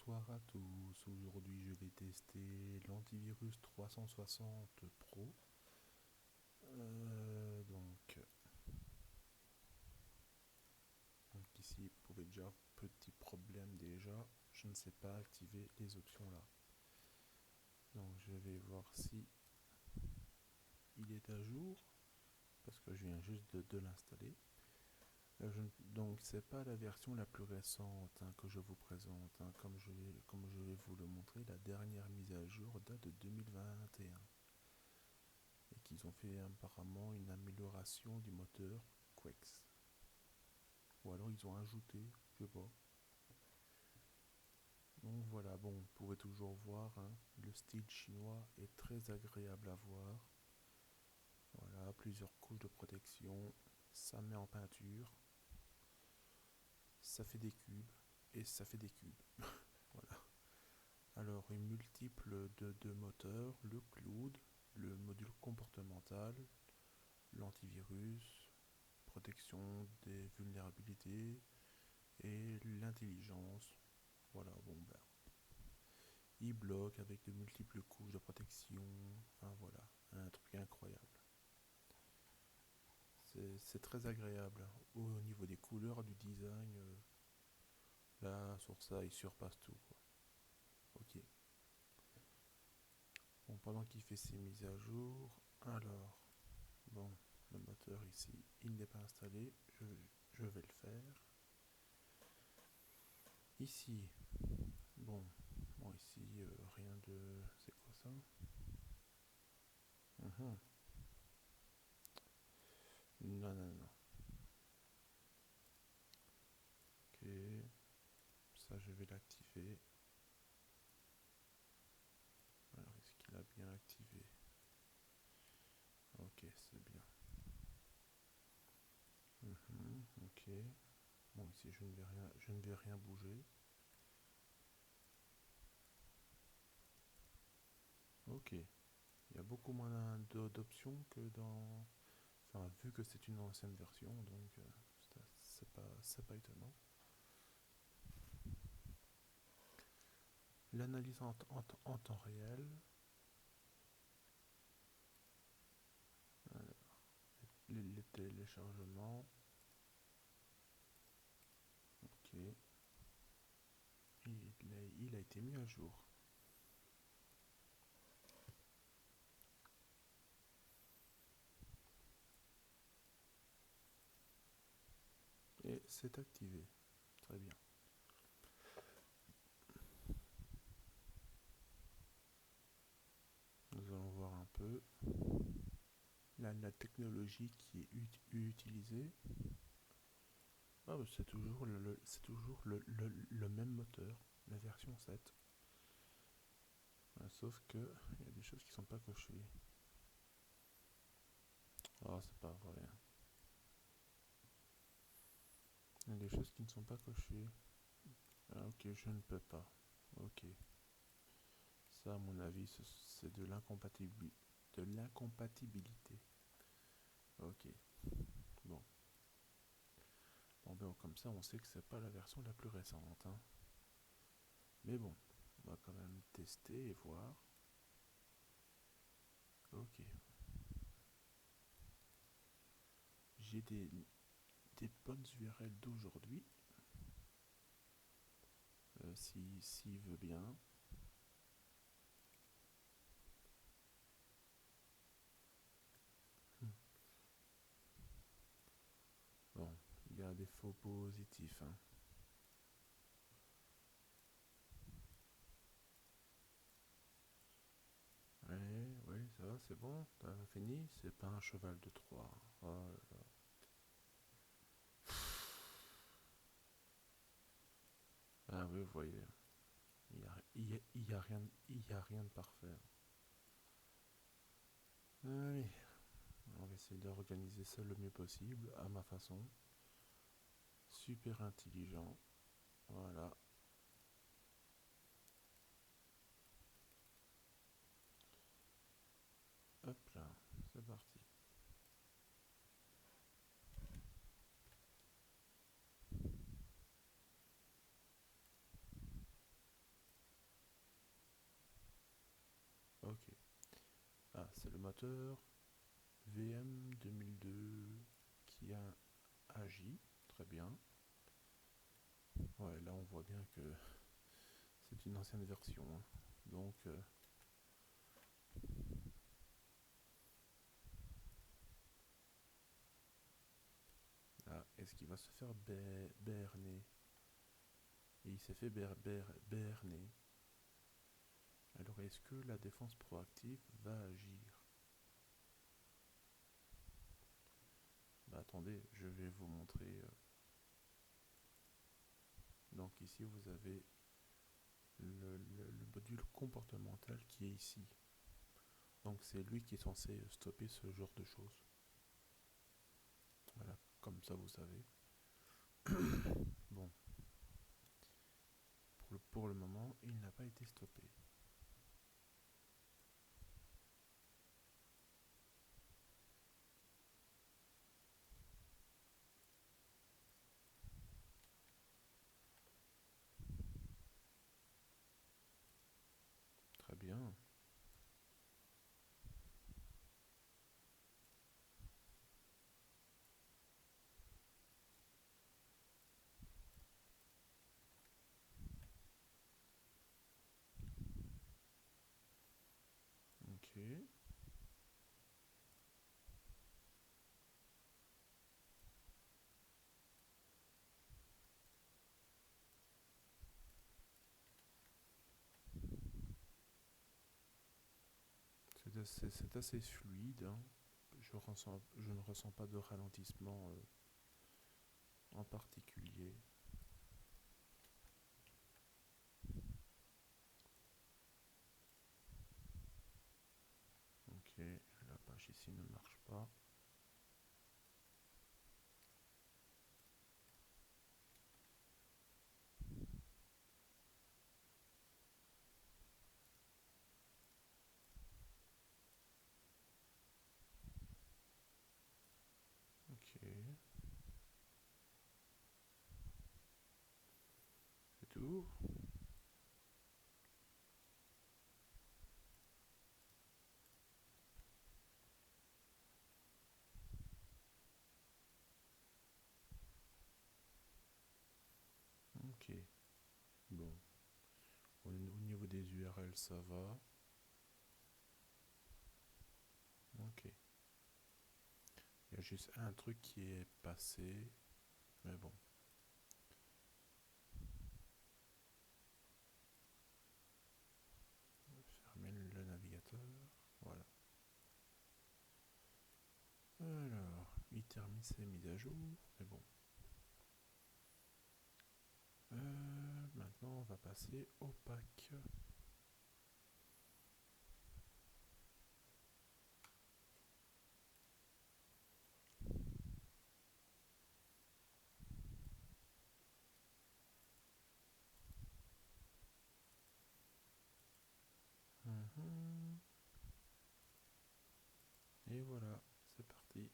Bonsoir à tous, aujourd'hui je vais tester l'antivirus 360 Pro. Donc ici vous pouvez déjà, petit problème déjà, je ne sais pas activer les options là. Donc je vais voir si il est à jour, parce que je viens juste de l'installer. Donc c'est pas la version la plus récente que je vous présente, comme je vais vous le montrer, la dernière mise à jour date de 2021. Et qu'ils ont fait apparemment une amélioration du moteur Quex. Ou alors ils ont ajouté, je sais pas. Donc voilà, bon, vous pouvez toujours voir, hein, le style chinois est très agréable à voir. Voilà, plusieurs couches de protection, ça met en peinture, ça fait des cubes, et ça fait des cubes. Voilà. Alors, une multiple de moteurs, le cloud, le module comportemental, l'antivirus, protection des vulnérabilités et l'intelligence. Voilà, bon ben, il bloque avec de multiples couches de protection. Enfin voilà, un truc incroyable. C'est très agréable au niveau des couleurs, du design. Là, sur ça, il surpasse tout, quoi. Ok. Bon, pendant qu'il fait ses mises à jour, alors, bon, le moteur ici, il n'est pas installé. Je vais le faire. Ici, bon, ici, rien de... C'est quoi ça? Mhm. Non, non, non. Ok, ça je vais l'activer. Alors, est-ce qu'il a bien activé? Ok, c'est bien. Ok. Bon, ici je ne vais rien bouger. Ok. Il y a beaucoup moins d'options que dans... Enfin, vu que c'est une ancienne version, donc c'est pas étonnant. L'analyse en temps réel. Alors, les téléchargements. Ok. Il a été mis à jour. Et c'est activé. Très bien. Nous allons voir un peu la technologie qui est utilisée. Ah, bah, c'est toujours le même moteur, la version 7. Sauf que il y a des choses qui sont pas cochées. Ah, c'est pas vrai. Il y a des choses qui ne sont pas cochées. Ah, ok, je ne peux pas. Ok. Ça, à mon avis, c'est de l'incompatibilité. Ok. Bon. Bon, ben, comme ça, on sait que c'est pas la version la plus récente, hein. Mais bon, on va quand même tester et voir. Ok. J'ai des bonnes URL d'aujourd'hui. S'il veut bien. Hmm. Bon, il y a des faux positifs, hein. Ouais, ouais, ça va, c'est bon, t'as fini. C'est pas un cheval de Troie. Oh là là. Ah oui, vous voyez, il y a rien de parfait. Allez, on va essayer d'organiser ça le mieux possible, à ma façon. Super intelligent. Voilà. Hop là, c'est parti. Ok. Ah, c'est le moteur VM 2002 qui a agi. Très bien. Ouais, là on voit bien que c'est une ancienne version, hein. Donc, est-ce qu'il va se faire berner? Et il s'est fait berner. Alors, est-ce que la défense proactive va agir? Bah attendez, je vais vous montrer. Donc ici, vous avez le module comportemental qui est ici. Donc c'est lui qui est censé stopper ce genre de choses. Voilà, comme ça vous savez. Bon, pour le moment, il n'a pas été stoppé. Très bien. Ok. C'est assez fluide, hein. Je ne ressens pas de ralentissement en particulier. Ok, la page ici ne marche pas. Ok, c'est tout. Ok, bon. Au niveau des URL, ça va. Ok. Il y a juste un truc qui est passé, mais bon. Fermer le navigateur. Voilà. Alors, il termine ses mises à jour, mais bon. Maintenant, on va passer au pack. Mhm. Et voilà, c'est parti.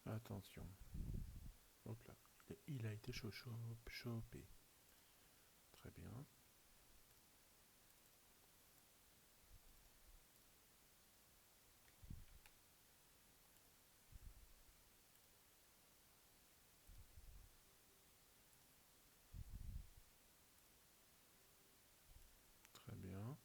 Attention. Hop là. Il a été chopé. Très bien. Très bien.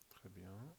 Très bien.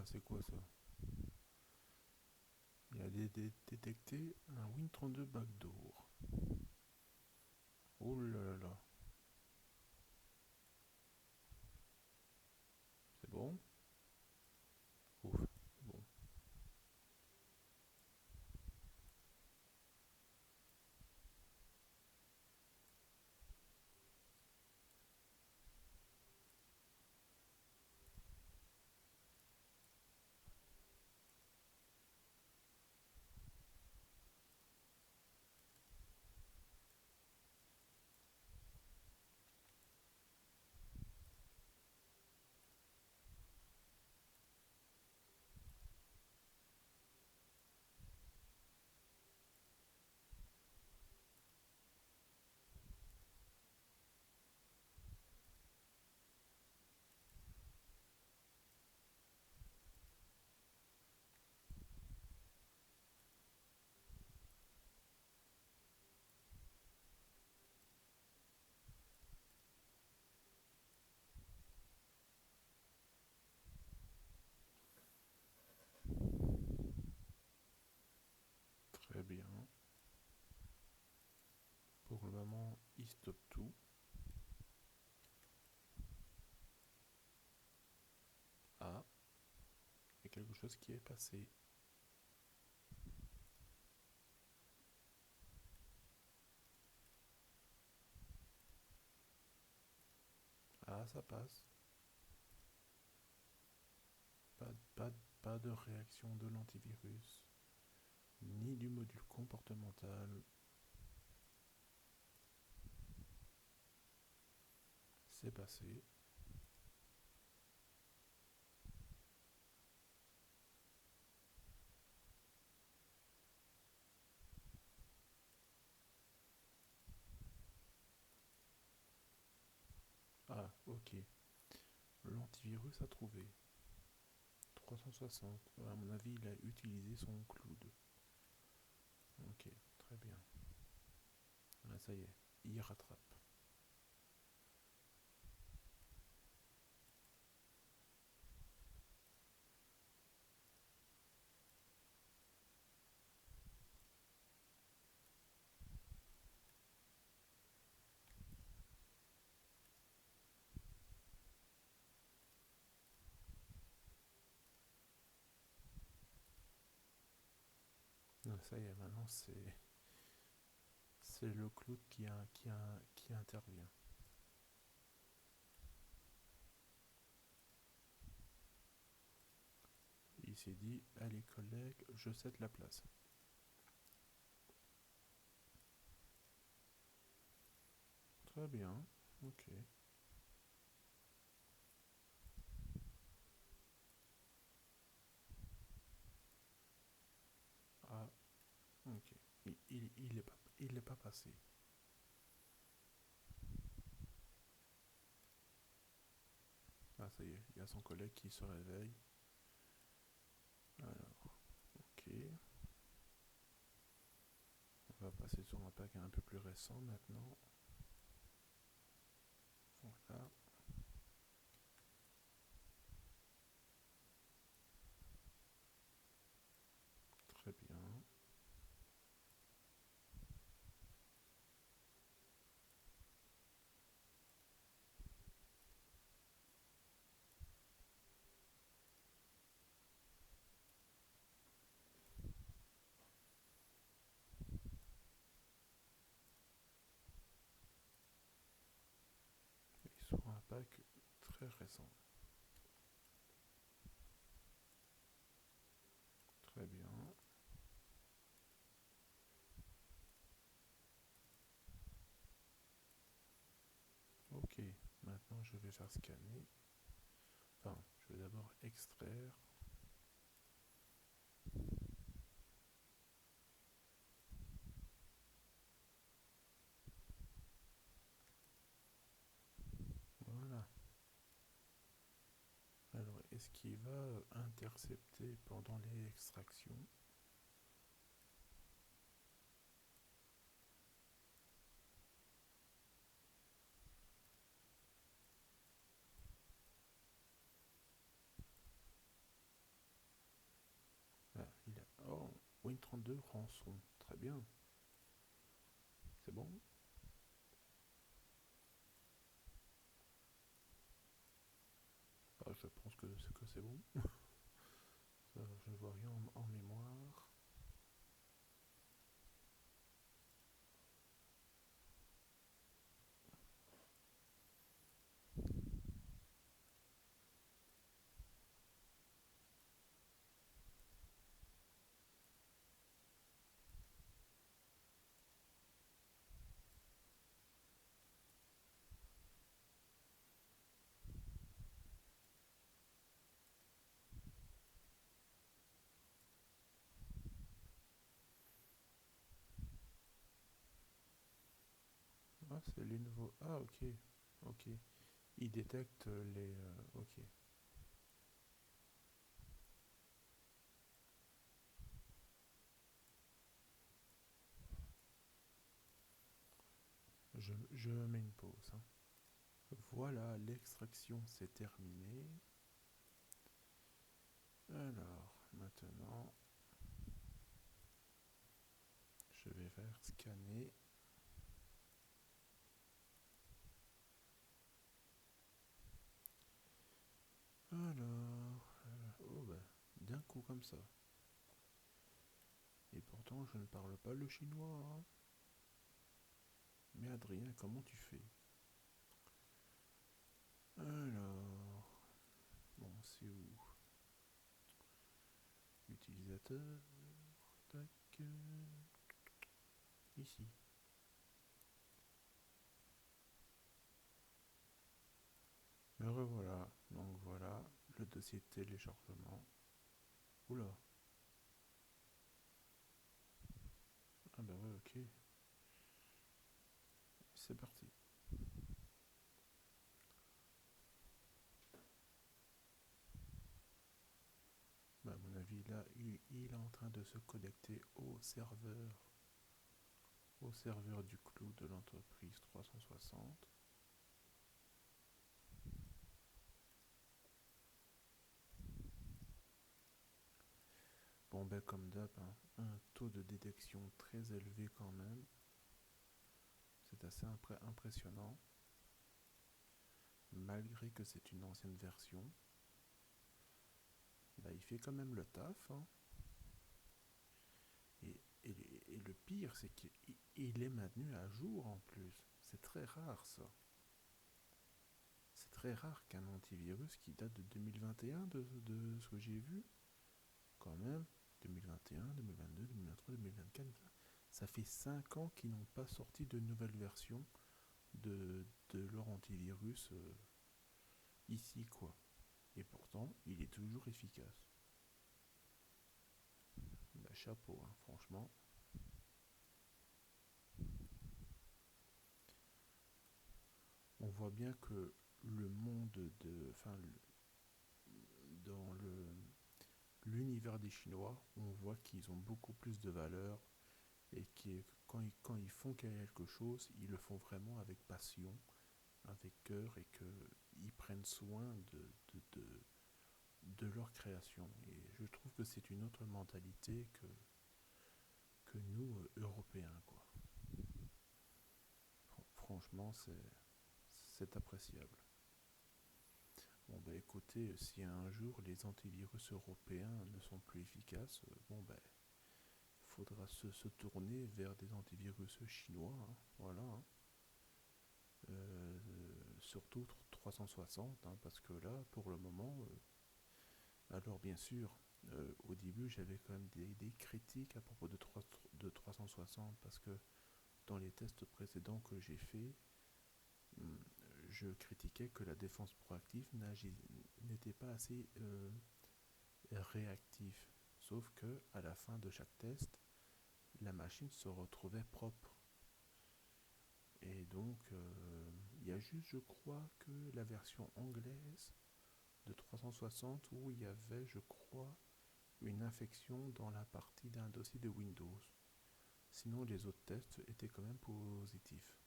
c'est quoi ça? Il a détecté un Win32 backdoor. Oh là là. C'est bon? Ouf, bon. Très bien. Pour le moment, il stoppe tout. Ah, il y a quelque chose qui est passé. Ah, ça passe. Pas, pas, pas de réaction de l'antivirus, ni du module comportemental. C'est passé. Ah, ok. L'antivirus a trouvé. 360. À mon avis, il a utilisé son cloud. Ok, très bien. Ah, ça y est, il rattrape. Ah, ça y est, maintenant c'est le cloud qui intervient. Il s'est dit, allez collègues, je cède la place. Très bien, ok. Ah, ok. Il est pas passé. Ah, ça y est, il y a son collègue qui se réveille. Alors, ok. On va passer sur un pack un peu plus récent maintenant. Voilà. Très bien. Et sur un pack très récent. Très bien. Ok, maintenant je vais faire scanner. Enfin, je vais d'abord extraire. Voilà. Alors, est-ce qu'il va intercepter pendant les extractions? Win32 rançon. Très bien. C'est bon? Ah, je pense que c'est bon. Ça, je ne vois rien en mémoire. Ah, c'est les nouveaux. Ah, ok. Ok. Il détecte les. Ok. Je mets une pause, hein. Voilà, l'extraction c'est terminé. Alors, maintenant, je vais faire scanner. Alors, oh bah, d'un coup comme ça. Et pourtant, je ne parle pas le chinois, hein. Mais Adrien, comment tu fais? Alors, bon, c'est où? Utilisateur, tac, ici. Me revoilà. Donc voilà, le dossier de téléchargement. Oula. Ah bah ouais, ok. C'est parti. Bah, à mon avis, là, il est en train de se connecter au serveur du cloud de l'entreprise 360. Bon, ben comme d'hab, hein, un taux de détection très élevé quand même. C'est assez impressionnant. Malgré que c'est une ancienne version, bah, il fait quand même le taf, hein. Et, et le pire, c'est qu'il est maintenu à jour en plus. C'est très rare ça. C'est très rare qu'un antivirus qui date de 2021, de ce que j'ai vu, quand même, 2021, 2022, 2023, 2024, ça fait 5 ans qu'ils n'ont pas sorti de nouvelle version de leur antivirus ici, quoi. Et pourtant, il est toujours efficace. Bah, chapeau, hein, franchement. On voit bien que le monde de. Enfin, dans l'univers des Chinois, on voit qu'ils ont beaucoup plus de valeur et que quand ils font quelque chose, ils le font vraiment avec passion, avec cœur et qu'ils prennent soin de leur création. Et je trouve que c'est une autre mentalité que nous, Européens, quoi. Franchement, c'est appréciable. Bon, bah écoutez, si un jour les antivirus européens ne sont plus efficaces, bon, bah, il faudra se tourner vers des antivirus chinois, hein, voilà, hein. Surtout 360, hein, parce que là, pour le moment, alors bien sûr, au début, j'avais quand même des critiques à propos de 360, parce que dans les tests précédents que j'ai faits, hum, je critiquais que la défense proactive n'était pas assez réactif. Sauf que à la fin de chaque test, la machine se retrouvait propre. Et donc, il y a juste, je crois, que la version anglaise de 360 où il y avait, je crois, une infection dans la partie d'un dossier de Windows. Sinon, les autres tests étaient quand même positifs.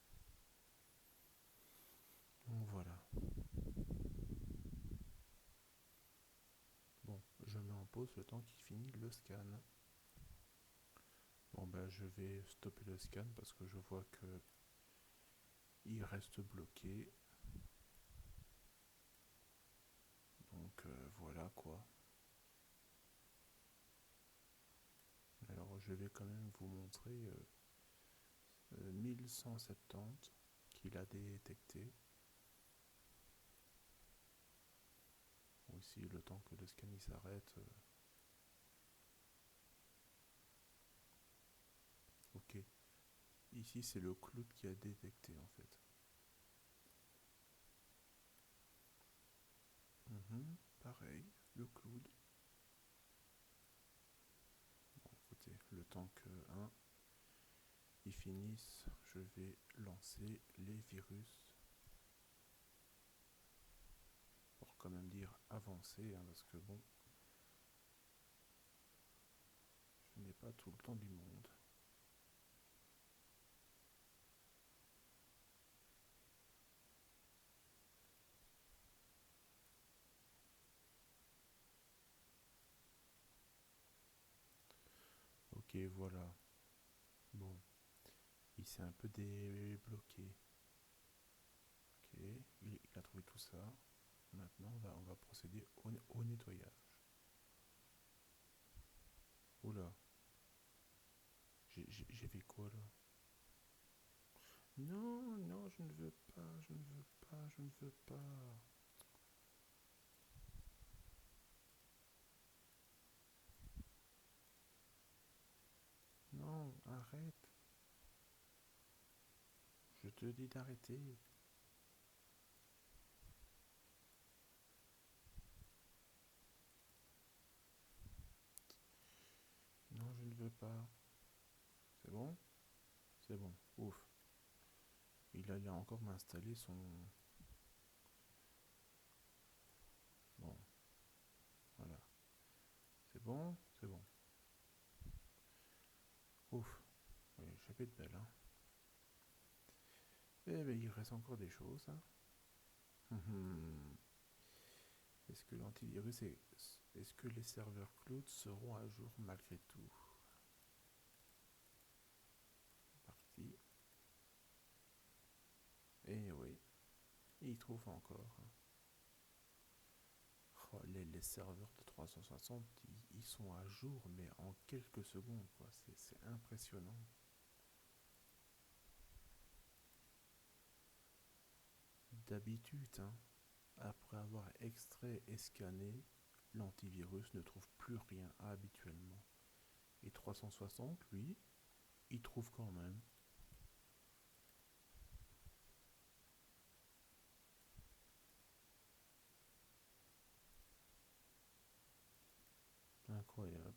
Donc voilà. Bon, je mets en pause le temps qu'il finit le scan. Bon ben je vais stopper le scan parce que je vois que il reste bloqué. Donc voilà quoi. Alors je vais quand même vous montrer 1170 qu'il a détecté. Ici le temps que le scan il s'arrête. Ok. Ici c'est le cloud qui a détecté en fait. Pareil, le cloud. Bon, écoutez, le temps que ils finissent, je vais lancer les virus pour quand même dire avancer, parce que bon, je n'ai pas tout le temps du monde. Ok, voilà. Bon, il s'est un peu débloqué. Ok, il a trouvé tout ça. Maintenant, on va procéder au nettoyage. Oula, j'ai fait quoi là? Non, non, je ne veux pas, je ne veux pas, je ne veux pas. Non, arrête. Je te dis d'arrêter. Non, je ne veux pas. C'est bon? C'est bon. Ouf. Il allait encore m'installer son... Bon, voilà. C'est bon? C'est bon. Ouf. Oui, j'ai fait de belle, hein. Eh ben, il reste encore des choses, hein. Est-ce que l'antivirus est... Est-ce que les serveurs cloud seront à jour malgré tout? Parti. Eh oui, il trouve encore, hein. Oh, les serveurs de 360, ils sont à jour, mais en quelques secondes, quoi. C'est impressionnant. D'habitude, hein, après avoir extrait et scanné, l'antivirus ne trouve plus rien habituellement. Et 360, lui, il trouve quand même. Incroyable.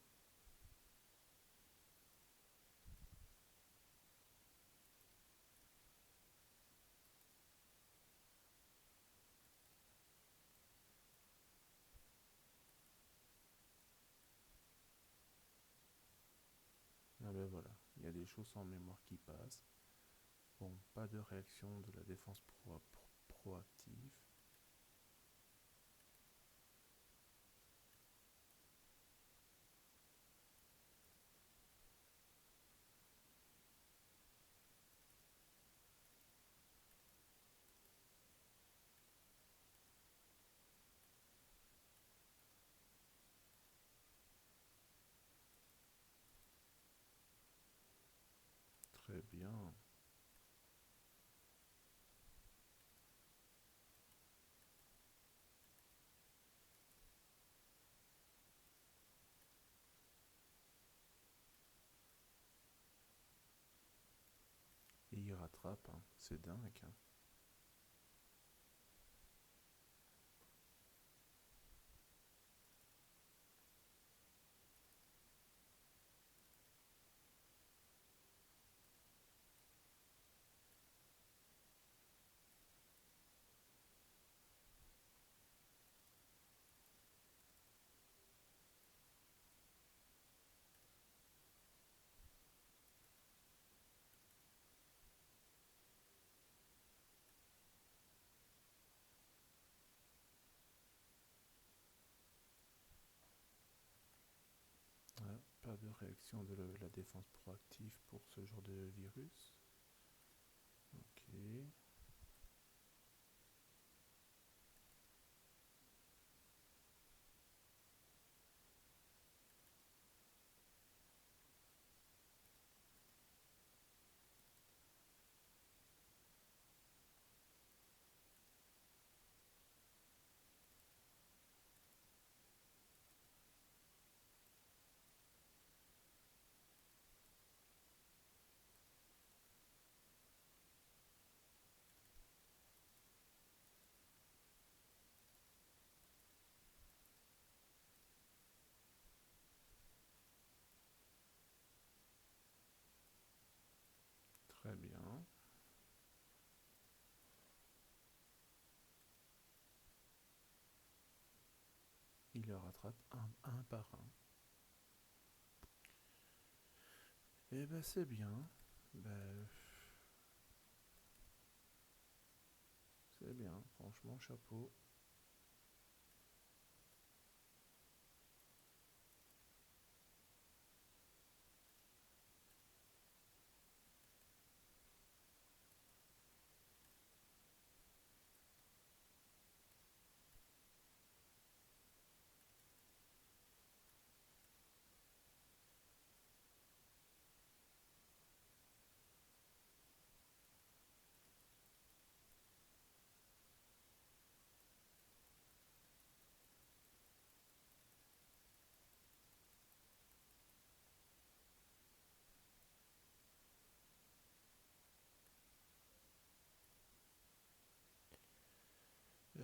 Ah ben voilà, il y a des choses en mémoire qui passent. Bon, pas de réaction de la défense proactive. Très bien. Et il rattrape, hein. C'est dingue, hein. réaction de la défense proactive pour ce genre de virus. Ok. Très bien. Il le rattrape un par un. Eh ben c'est bien. Ben, c'est bien, franchement, chapeau.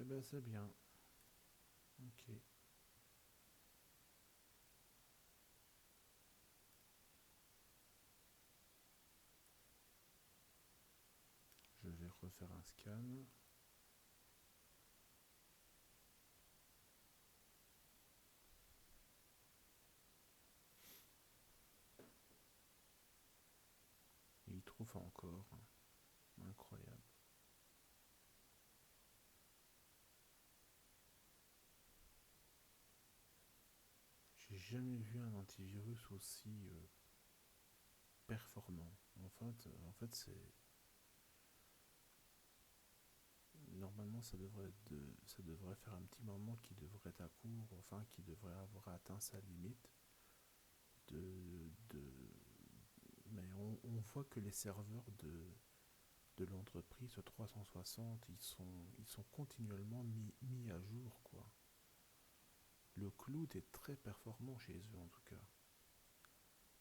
Eh ben c'est bien. Ok. Je vais refaire un scan. Il trouve encore. Incroyable. J'ai jamais vu un antivirus aussi performant. En fait, c'est normalement ça devrait faire un petit moment qu'il devrait être à court, enfin qu'il devrait avoir atteint sa limite de mais on voit que les serveurs de l'entreprise 360 ils sont continuellement mis à jour quoi. Le cloud est très performant chez eux en tout cas,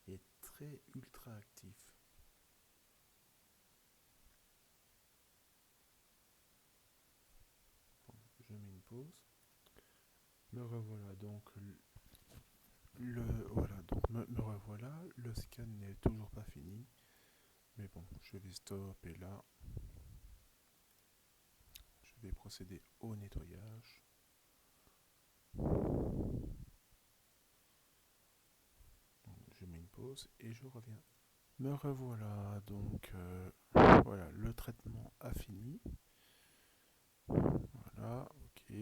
et très ultra actif. Bon, je mets une pause. Me revoilà donc le voilà donc me revoilà. Le scan n'est toujours pas fini, mais bon, je vais stopper là. Je vais procéder au nettoyage. Donc, je mets une pause et je reviens. Me revoilà donc voilà, le traitement a fini. Voilà, ok.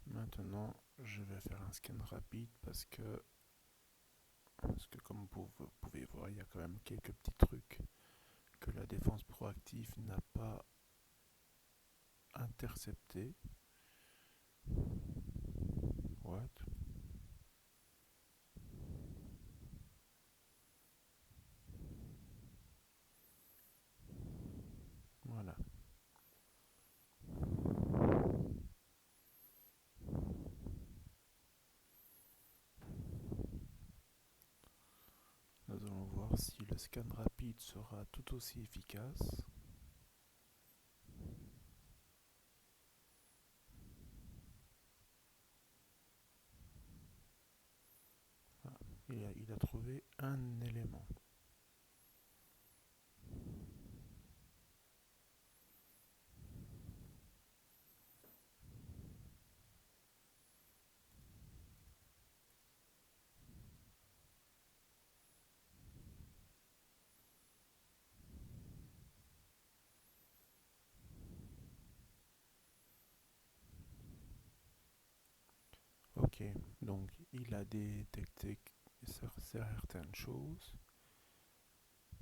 Maintenant, je vais faire un scan rapide parce que comme vous pouvez voir, il y a quand même quelques petits trucs que la défense proactive n'a pas intercepté. What? Voilà. Nous allons voir si le scan rapide sera tout aussi efficace. Ah, il a trouvé un élément. Ok, Donc il a détecté certaines choses.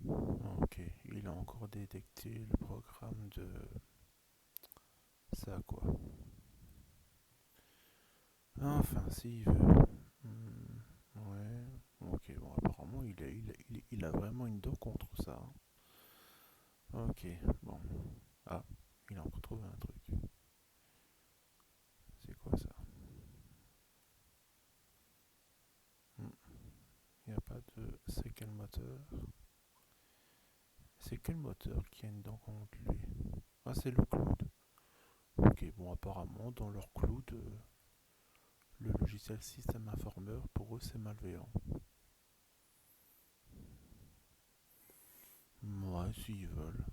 Ok, il a encore détecté le programme de ça quoi. Enfin, s'il veut. Ouais, ok, bon, apparemment il a vraiment une dent contre ça, hein. Ok, bon. Ah, il a encore trouvé un truc. C'est quoi ça? Il n'y a pas de. C'est quel moteur? C'est quel moteur qui a une dent contre lui? Ah, c'est le cloud. Ok, bon, apparemment, dans leur cloud, le logiciel système informeur, pour eux, c'est malveillant. Moi, s'ils veulent.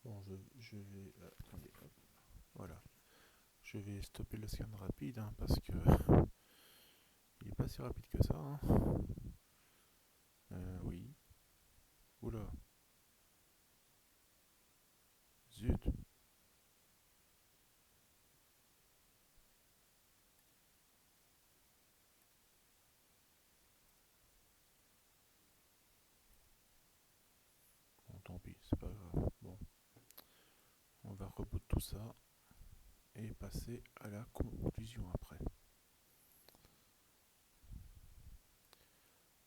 Bon, je vais. Attendez, hop, voilà. Je vais stopper le scan rapide, hein, parce que il est pas si rapide que ça, hein. Oui. Oula. Zut. Bon, tant pis, c'est pas grave. Bon, on va reboot tout ça et passer à la conclusion après.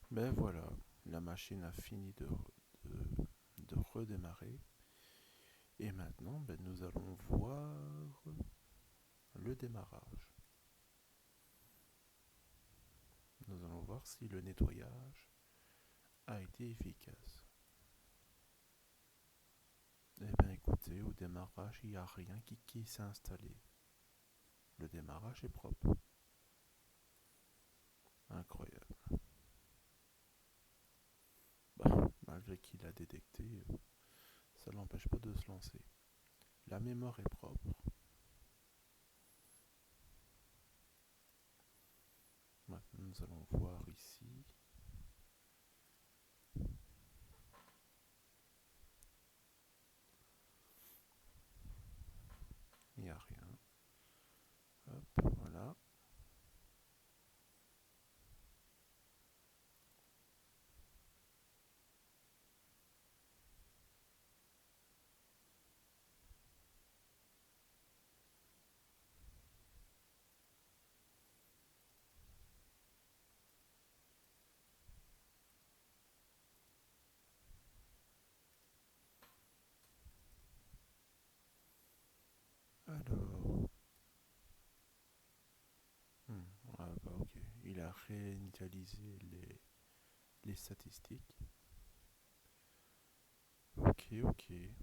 Ben voilà, la machine a fini de redémarrer. Et maintenant, ben, nous allons voir le démarrage. Nous allons voir si le nettoyage a été efficace. Eh bien écoutez, au démarrage, il n'y a rien qui s'est installé. Le démarrage est propre. Incroyable. Bah, malgré qu'il a détecté, ça ne l'empêche pas de se lancer. La mémoire est propre. Maintenant, nous allons voir ici. Il n'y a rien. Hop, voilà. Alors, ah bah ok. Il a réinitialisé les statistiques. Ok, ok. Et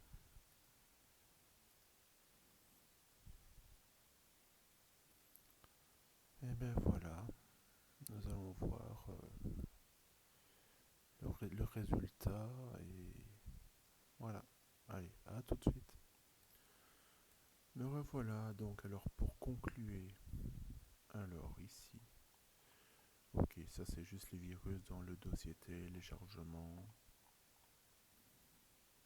ben voilà, nous allons voir le résultat et voilà. Allez, à tout de suite. Me revoilà donc alors pour conclure. Alors ici, ok, ça c'est juste les virus dans le dossier téléchargement.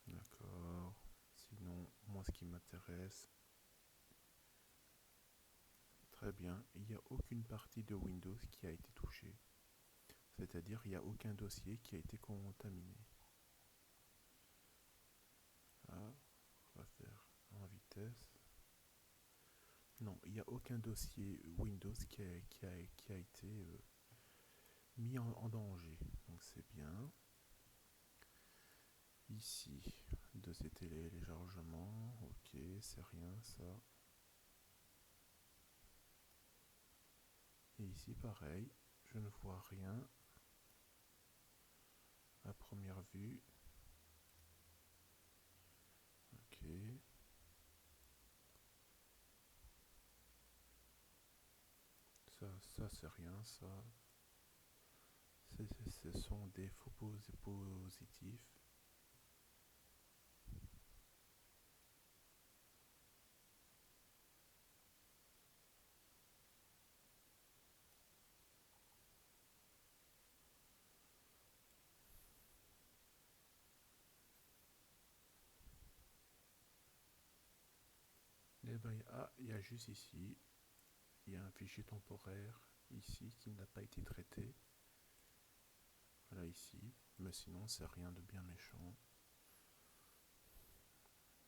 D'accord. Sinon, moi ce qui m'intéresse, très bien, il n'y a aucune partie de Windows qui a été touchée. C'est-à-dire il n'y a aucun dossier qui a été contaminé. Ah, on va faire en vitesse. Non, il n'y a aucun dossier Windows qui a été mis en danger. Donc c'est bien. Ici, dossier téléchargement. Ok, c'est rien ça. Et ici, pareil, je ne vois rien à première vue. Ok. Ça c'est rien, ça. Ce sont des faux positifs. Il y a juste ici, il y a un fichier temporaire ici qui n'a pas été traité. Voilà ici, mais sinon c'est rien de bien méchant.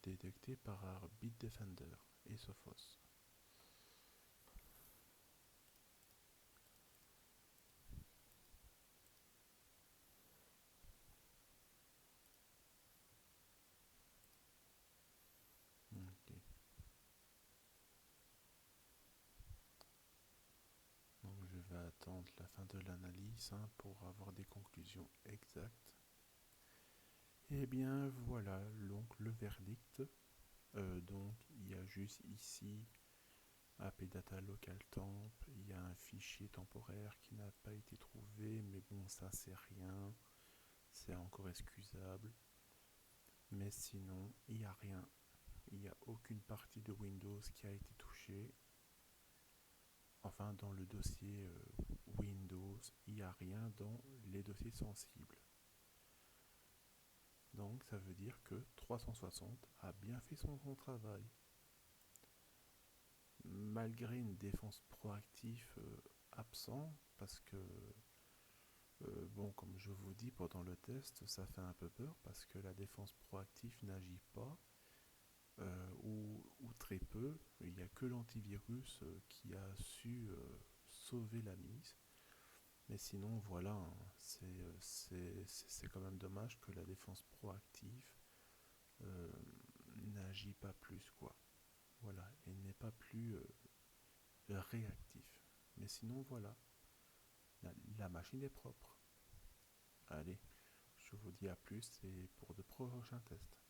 Détecté par Bitdefender et Sophos. Ok. Donc je vais attendre la fin de l'analyse pour avoir des conclusions exactes. Et bien voilà donc le verdict. Donc il y a juste ici AppData Local Temp, il y a un fichier temporaire qui n'a pas été trouvé, mais bon ça c'est rien, c'est encore excusable. Mais sinon il n'y a rien, il n'y a aucune partie de Windows qui a été touchée. Enfin dans le dossier Windows, il n'y a rien dans les dossiers sensibles. Donc ça veut dire que 360 a bien fait son travail. Malgré une défense proactive absent, parce que, bon, comme je vous dis pendant le test, ça fait un peu peur, parce que la défense proactive n'agit pas, ou très peu. Il n'y a que l'antivirus qui a su sauver la mise. Mais sinon, voilà, hein, c'est quand même dommage que la défense proactive euh, n'agit pas plus, quoi. Voilà, et n'est pas plus réactif. Mais sinon, voilà, la machine est propre. Allez, je vous dis à plus et pour de prochains tests.